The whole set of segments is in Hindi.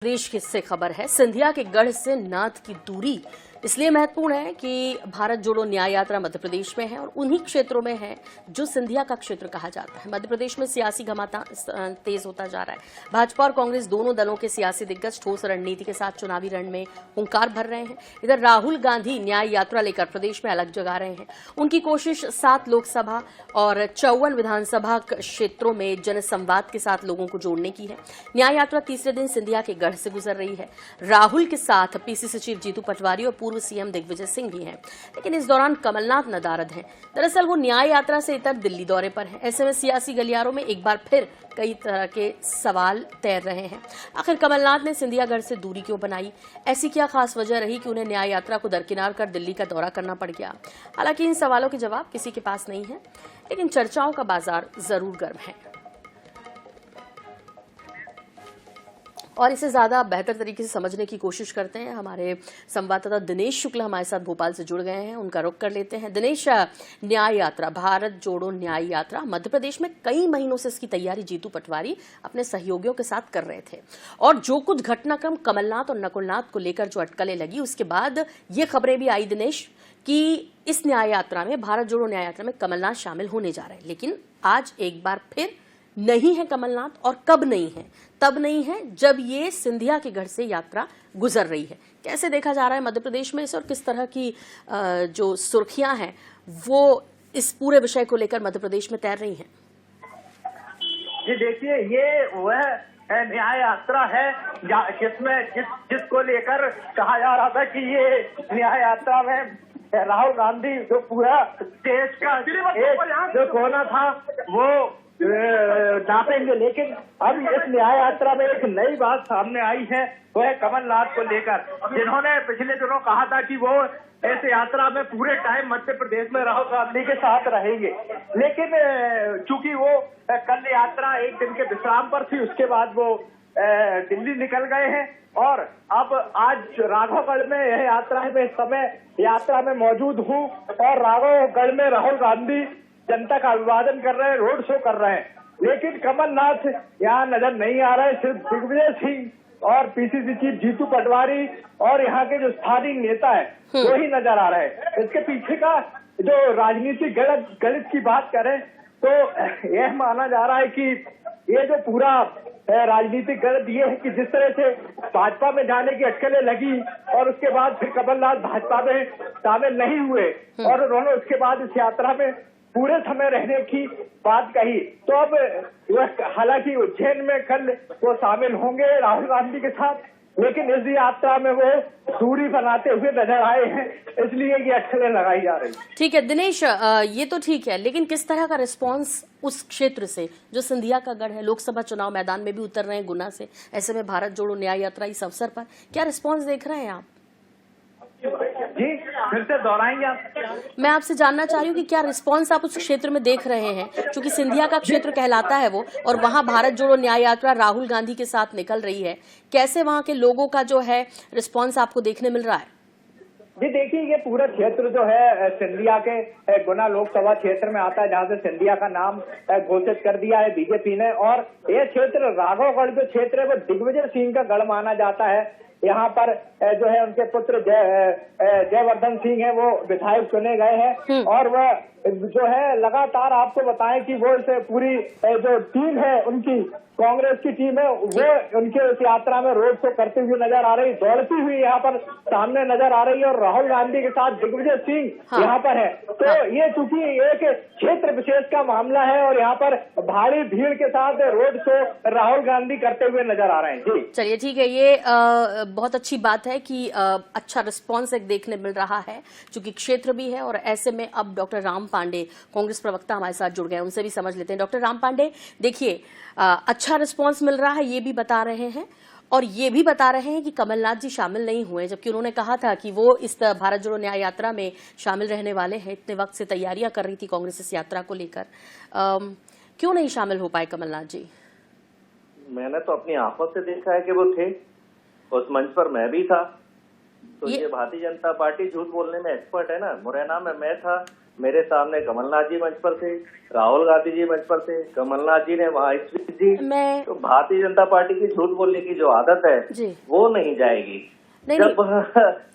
देश की इससे खबर है। सिंधिया के गढ़ से नाथ की दूरी इसलिए महत्वपूर्ण है कि भारत जोड़ो न्याय यात्रा मध्य प्रदेश में है और उन्हीं क्षेत्रों में है जो सिंधिया का क्षेत्र कहा जाता है। मध्य प्रदेश में सियासी घमासान तेज होता जा रहा है। भाजपा और कांग्रेस दोनों दलों के सियासी दिग्गज ठोस रणनीति के साथ चुनावी रण में हुंकार भर रहे हैं। इधर राहुल गांधी न्याय यात्रा लेकर प्रदेश में अलग जगा रहे हैं। उनकी कोशिश 7 लोकसभा और 54 विधानसभा क्षेत्रों में जनसंवाद के साथ लोगों को जोड़ने की है। न्याय यात्रा तीसरे दिन सिंधिया के गढ़ से गुजर रही है। राहुल के साथ पीसीसी चीफ जीतू पटवारी और पूर्व सीएम दिग्विजय सिंह भी हैं, लेकिन इस दौरान कमलनाथ नदारद हैं। दरअसल वो न्याय यात्रा से इतर दिल्ली दौरे पर हैं। ऐसे में सियासी गलियारों में एक बार फिर कई तरह के सवाल तैर रहे हैं। आखिर कमलनाथ ने सिंधियागढ़ से दूरी क्यों बनाई? ऐसी क्या खास वजह रही कि उन्हें न्याय यात्रा को दरकिनार कर दिल्ली का दौरा करना पड़ गया? हालांकि इन सवालों के जवाब किसी के पास नहीं है, लेकिन चर्चाओं का बाजार जरूर गर्म है और इसे ज्यादा बेहतर तरीके से समझने की कोशिश करते हैं। हमारे संवाददाता दिनेश शुक्ला हमारे साथ भोपाल से जुड़ गए हैं, उनका रुख कर लेते हैं। दिनेश, न्याय यात्रा, भारत जोड़ो न्याय यात्रा मध्य प्रदेश में कई महीनों से इसकी तैयारी जीतू पटवारी अपने सहयोगियों के साथ कर रहे थे और जो कुछ घटनाक्रम कमलनाथ और नकुलनाथ को लेकर जो अटकलें लगी, उसके बाद ये खबरें भी आई दिनेश कि इस न्याय यात्रा में, भारत जोड़ो न्याय यात्रा में कमलनाथ शामिल होने जा रहे हैं। लेकिन आज एक बार फिर नहीं है कमलनाथ, और कब नहीं है? तब नहीं है जब ये सिंधिया के गढ़ से यात्रा गुजर रही है। कैसे देखा जा रहा है मध्य प्रदेश में इसे, और किस तरह की जो सुर्खियां हैं वो इस पूरे विषय को लेकर मध्य प्रदेश में तैर रही हैं? जी देखिए, ये वह न्याय यात्रा है जिसको लेकर कहा जा रहा था कि ये न्याय यात्रा में राहुल गांधी जो पूरा देश का जो कोना था वो नापेंगे। लेकिन अब इस न्याय यात्रा में एक नई बात सामने आई है, वो है कमलनाथ को लेकर, जिन्होंने पिछले दिनों कहा था कि वो इस यात्रा में पूरे टाइम मध्य प्रदेश में राहुल गांधी के साथ रहेंगे। लेकिन चूंकि वो कल यात्रा एक दिन के विश्राम पर थी, उसके बाद वो दिल्ली निकल गए हैं और अब आज राघवगढ़ में यह यात्रा है। मैं इस समय यात्रा में मौजूद हूँ और राघवगढ़ में राहुल गांधी जनता का अभिवादन कर रहे हैं, रोड शो कर रहे हैं, लेकिन कमलनाथ यहाँ नजर नहीं आ रहे। सिर्फ दिग्विजय सिंह और पीसीसी चीफ जीतू पटवारी और यहाँ के जो स्थानीय नेता है वो ही नजर आ रहे हैं। इसके पीछे का जो राजनीतिक गणित की बात करें तो यह माना जा रहा है कि ये जो पूरा राजनीतिक गणित ये है कि जिस तरह से भाजपा में जाने की अटकलें लगी और उसके बाद फिर कमलनाथ भाजपा में शामिल नहीं हुए और उन्होंने उसके बाद इस यात्रा में पूरे समय रहने की बात कही, तो अब हालांकि उज्जैन में कल वो शामिल होंगे राहुल गांधी के साथ, लेकिन इस यात्रा में वो दूरी बनाते हुए नजर आए हैं, इसलिए ये अटकलें लगाई जा रही है। ठीक है दिनेश, ये तो ठीक है, लेकिन किस तरह का रिस्पांस उस क्षेत्र से जो सिंधिया का गढ़ है, लोकसभा चुनाव मैदान में भी उतर रहे हैं गुना से, ऐसे में भारत जोड़ो न्याय यात्रा इस अवसर पर क्या रिस्पांस देख रहे हैं आप? जी फिर से दोहराएंगे आप? मैं आपसे जानना चाह रही हूँ कि क्या रिस्पांस आप उस क्षेत्र में देख रहे हैं, क्योंकि सिंधिया का क्षेत्र कहलाता है वो, और वहाँ भारत जोड़ो न्याय यात्रा राहुल गांधी के साथ निकल रही है। कैसे वहाँ के लोगों का जो है रिस्पांस आपको देखने मिल रहा है? जी देखिए, ये पूरा क्षेत्र जो है सिंधिया के गुना लोकसभा क्षेत्र में आता है, जहाँ से सिंधिया का नाम घोषित कर दिया है बीजेपी ने, और ये क्षेत्र राघवगढ़ जो क्षेत्र है वो दिग्विजय सिंह का गढ़ माना जाता है। यहाँ पर जो है उनके पुत्र जयवर्धन सिंह है वो विधायक चुने गए हैं और वह जो है लगातार आपको बताएं कि वो इसे पूरी जो टीम है उनकी कांग्रेस की टीम है वो उनके इस यात्रा में रोड शो करते हुए नजर आ रही, दौड़ती हुई यहाँ पर सामने नजर आ रही है और राहुल गांधी के साथ दिग्विजय सिंह यहाँ पर है। तो ये चूंकि एक क्षेत्र विशेष का मामला है और यहाँ पर भारी भीड़ के साथ रोड शो राहुल गांधी करते हुए नजर आ रहे हैं। जी चलिए ठीक है, ये बहुत अच्छी बात है कि अच्छा रिस्पांस एक देखने मिल रहा है, चूंकि क्षेत्र भी है। और ऐसे में अब डॉक्टर राम पांडे, कांग्रेस प्रवक्ता हमारे साथ जुड़ गए, उनसे भी समझ लेते हैं। डॉक्टर राम पांडे, देखिए अच्छा रिस्पांस मिल रहा है ये भी बता रहे हैं, और ये भी बता रहे हैं कि कमलनाथ जी शामिल नहीं हुए, जबकि उन्होंने कहा था कि वो इस भारत जोड़ो न्याय यात्रा में शामिल रहने वाले हैं। इतने वक्त से तैयारियां कर रही थी कांग्रेस इस यात्रा को लेकर, क्यों नहीं शामिल हो पाए कमलनाथ जी? मैंने तो अपनी आंखों से देखा है कि वो थे, उस मंच पर मैं भी था। तो ये भारतीय जनता पार्टी झूठ बोलने में एक्सपर्ट है ना। मुरैना में मैं था, मेरे सामने कमलनाथ जी मंच पर थे, राहुल गांधी जी मंच पर थे, कमलनाथ जी ने वहाँ स्पीच दी। तो भारतीय जनता पार्टी की झूठ बोलने की जो आदत है वो नहीं जाएगी। जब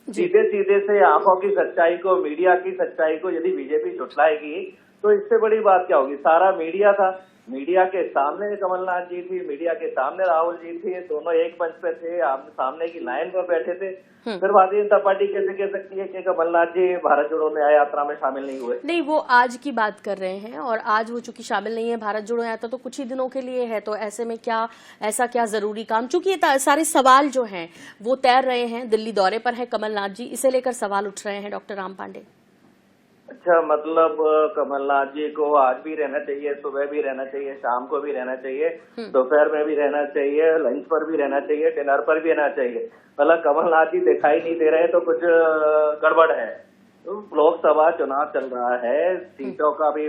सीधे सीधे से आंखों की सच्चाई को, मीडिया की सच्चाई को यदि बीजेपी झुठलाएगी तो इससे बड़ी बात क्या होगी। सारा मीडिया था, मीडिया के सामने कमलनाथ जी थी, मीडिया के सामने राहुल जी थे, दोनों एक मंच पे थे, आप सामने की लाइन पर बैठे थे। फिर भारतीय जनता पार्टी कैसे कह सकती है कि कमलनाथ जी भारत जोड़ो न्याय यात्रा में शामिल नहीं हुए। नहीं, वो आज की बात कर रहे हैं और आज वो चूंकि शामिल नहीं है भारत जोड़ो यात्रा तो कुछ ही दिनों के लिए है, तो ऐसे में क्या ऐसा क्या जरूरी काम, चूंकि ये सारे सवाल जो हैं वो तैर रहे हैं, दिल्ली दौरे पर है कमलनाथ जी, इसे लेकर सवाल उठ रहे हैं डॉक्टर राम पांडे। अच्छा, मतलब कमलनाथ जी को आज भी रहना चाहिए, सुबह भी रहना चाहिए, शाम को भी रहना चाहिए, दोपहर में भी रहना चाहिए, लंच पर भी रहना चाहिए, डिनर पर भी रहना चाहिए। मतलब कमलनाथ जी दिखाई नहीं दे रहे तो कुछ गड़बड़ है। तो लोकसभा चुनाव चल रहा है, सीटों का भी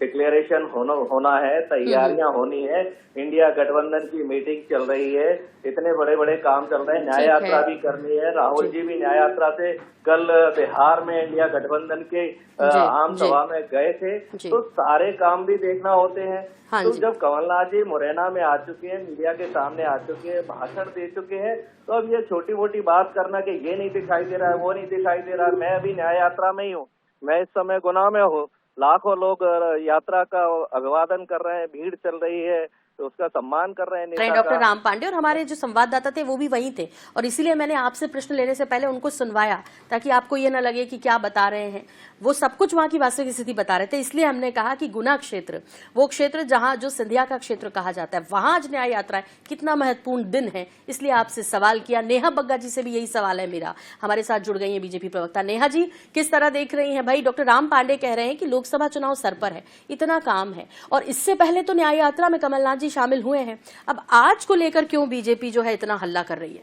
डिक्लेरेशन होना है, तैयारियां होनी है, इंडिया गठबंधन की मीटिंग चल रही है, इतने बड़े बड़े काम चल रहे हैं, न्याय यात्रा भी करनी है। राहुल जी भी न्याय यात्रा से कल बिहार में इंडिया गठबंधन के आम सभा में गए थे, तो सारे काम भी देखना होते हैं। तो जब कमलनाथ जी मुरैना में आ चुके हैं, मीडिया के सामने आ चुके हैं, भाषण दे चुके हैं, तो अब ये छोटी मोटी बात करना कि ये नहीं दिखाई दे रहा है, वो नहीं दिखाई दे रहा है। मैं अभी न्याय यात्रा में ही हूँ, मैं इस समय गुना में हूँ, लाखों लोग यात्रा का अभिवादन कर रहे हैं, भीड़ चल रही है, तो उसका सम्मान कर रहे हैं डॉक्टर राम पांडे। और हमारे जो संवाददाता थे वो भी वहीं थे और इसीलिए मैंने आपसे प्रश्न लेने से पहले उनको सुनवाया ताकि आपको ये ना लगे कि क्या बता रहे हैं, वो सब कुछ वहां की वास्तविक स्थिति बता रहे थे। इसलिए हमने कहा कि गुना क्षेत्र, वो क्षेत्र जहां जो सिंधिया का क्षेत्र कहा जाता है, वहां आज न्याय यात्रा है, कितना महत्वपूर्ण दिन है, इसलिए आपसे सवाल किया। नेहा बग्गा जी से भी यही सवाल है मेरा, हमारे साथ जुड़ गई है बीजेपी प्रवक्ता। नेहा जी, किस तरह देख रही हैं? भाई, डॉक्टर राम पांडे कह रहे हैं कि लोकसभा चुनाव सर पर है, इतना काम है, और इससे पहले तो न्याय यात्रा में कमलनाथ जी शामिल हुए हैं, अब आज को लेकर क्यों बीजेपी जो है इतना हल्ला कर रही है?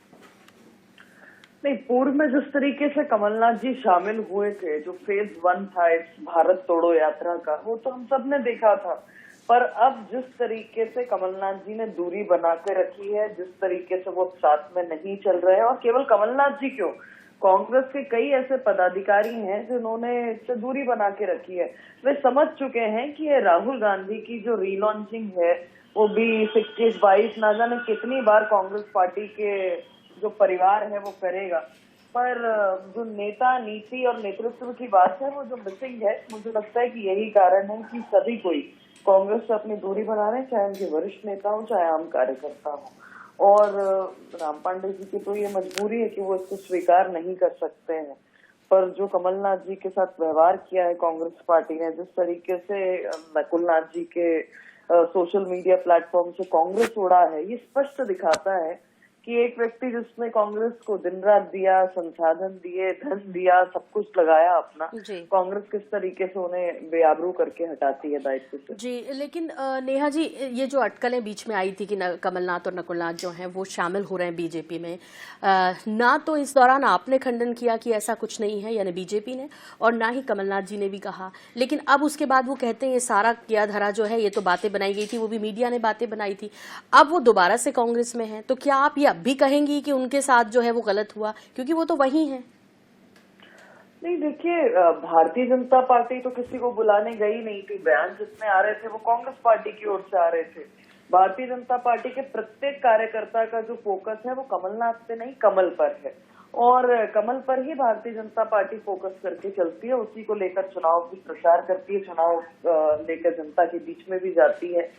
नहीं, पूर्व में जिस तरीके से कमलनाथ जी शामिल हुए थे, जो फेज 1 था इस भारत तोड़ो यात्रा का, वो तो हम सब ने देखा था। पर अब जिस तरीके से कमलनाथ जी ने दूरी बना के रखी है, जिस तरीके से वो साथ में नहीं चल रहे हैं, और केवल कमलनाथ जी क्यों, कांग्रेस के कई ऐसे पदाधिकारी हैं जिन्होंने इससे दूरी बना के रखी है। वे समझ चुके हैं कि ये राहुल गांधी की जो रीलॉन्चिंग है वो भी 21-22 ना जाने कितनी बार कांग्रेस पार्टी के जो परिवार है वो करेगा। पर जो नेता, नीति और नेतृत्व की बात है वो जो मिसिंग है, मुझे लगता है कि यही कारण है कि सभी कोई कांग्रेस से अपनी दूरी बना रहे हैं, चाहे उनके वरिष्ठ नेता हो, चाहे आम कार्यकर्ता हो। और राम पांडे जी की तो ये मजबूरी है कि वो इसको स्वीकार नहीं कर सकते हैं। पर जो कमलनाथ जी के साथ व्यवहार किया है कांग्रेस पार्टी ने, जिस तरीके से नकुलनाथ जी के सोशल मीडिया प्लेटफॉर्म से कांग्रेस उड़ा है, ये स्पष्ट दिखाता है कि एक व्यक्ति जिसने कांग्रेस को दिन रात दिया, संसाधन दिए, धन दिया, सब कुछ लगाया अपना, कांग्रेस किस तरीके से उन्हें बेआबरू करके हटाती है दायित्व से। जी, लेकिन नेहा जी, ये जो अटकलें बीच में आई थी कि कमलनाथ और नकुलनाथ जो हैं वो शामिल हो रहे हैं बीजेपी में, ना तो इस दौरान आपने खंडन किया कि ऐसा कुछ नहीं है, यानी बीजेपी ने, और ना ही कमलनाथ जी ने भी कहा, लेकिन अब उसके बाद वो कहते हैं ये सारा किया धरा जो है, ये तो बातें बनाई गई थी, वो भी मीडिया ने बातें बनाई थी, अब वो दोबारा से कांग्रेस में है, तो क्या आप ये अब भी कहेंगी कि उनके साथ जो है वो गलत हुआ, क्योंकि वो तो वही हैं? नहीं, देखिए, भारतीय जनता पार्टी तो किसी को बुलाने गई नहीं थी। बयान जितने आ रहे थे वो कांग्रेस पार्टी की ओर से आ रहे थे। भारतीय जनता पार्टी के प्रत्येक कार्यकर्ता का जो फोकस है वो कमलनाथ पे नहीं, कमल पर है, और कमल पर ही भारतीय जनता पार्टी फोकस करके चलती है, उसी को लेकर चुनाव की प्रचार करती है, चुनाव लेकर जनता के बीच में भी जाती है।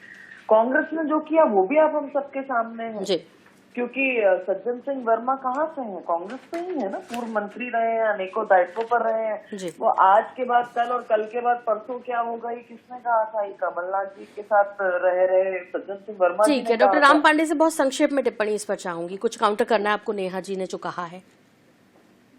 कांग्रेस ने जो किया वो भी आप हम सबके सामने है, क्योंकि सज्जन सिंह वर्मा कहाँ से हैं? कांग्रेस से ही है ना, पूर्व मंत्री रहे हैं, अनेकों दायित्वों पर रहे हैं। वो आज के बाद कल और कल के बाद परसों क्या होगा ये किसने कहा था? ये कमलनाथ जी के साथ रहे सज्जन सिंह वर्मा। ठीक है, डॉक्टर राम पांडे से बहुत संक्षेप में टिप्पणी इस पर चाहूंगी, कुछ काउंटर करना है आपको नेहा जी ने जो कहा है।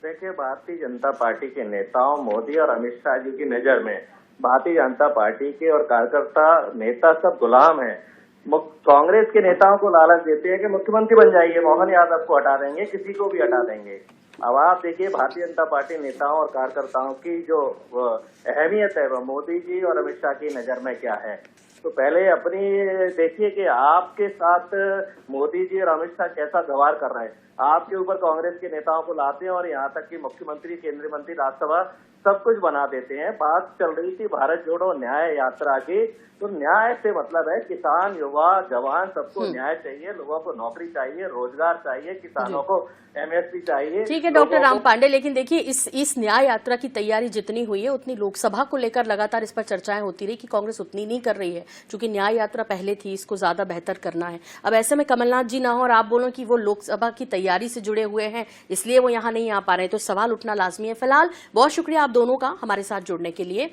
देखिए, भारतीय जनता पार्टी के नेताओं, मोदी और अमित शाह जी की नजर में भारतीय जनता पार्टी के और कार्यकर्ता, नेता सब गुलाम हैं। कांग्रेस के नेताओं को लालच देते हैं कि मुख्यमंत्री बन जाइए, मोहन यादव को हटा देंगे, किसी को भी हटा देंगे। अब आप देखिए, भारतीय जनता पार्टी नेताओं और कार्यकर्ताओं की जो अहमियत है वो मोदी जी और अमित शाह की नजर में क्या है। तो पहले अपनी देखिए कि आपके साथ मोदी जी और अमित शाह कैसा व्यवहार कर रहे हैं। आपके ऊपर कांग्रेस के नेताओं को लाते हैं और यहाँ तक कि मुख्यमंत्री, केंद्रीय मंत्री, राज्यसभा सब कुछ बना देते हैं। बात चल रही थी भारत जोड़ो न्याय यात्रा की, तो न्याय से मतलब है किसान, युवा, जवान, सबको न्याय चाहिए, लोगों को नौकरी चाहिए, रोजगार चाहिए, किसानों को एमएसपी चाहिए। ठीक है डॉक्टर राम पांडे, लेकिन देखिए इस न्याय यात्रा की तैयारी जितनी हुई है उतनी लोकसभा को लेकर लगातार इस पर चर्चाएं होती रही कि कांग्रेस उतनी नहीं कर रही है, क्योंकि न्याय यात्रा पहले थी, इसको ज्यादा बेहतर करना है। अब ऐसे में कमलनाथ जी ना हो और आप बोलो कि वो लोकसभा की तैयारी से जुड़े हुए हैं इसलिए वो यहाँ नहीं आ पा रहे, तो सवाल उठना लाजमी है। फिलहाल बहुत शुक्रिया आप दोनों का हमारे साथ जुड़ने के लिए।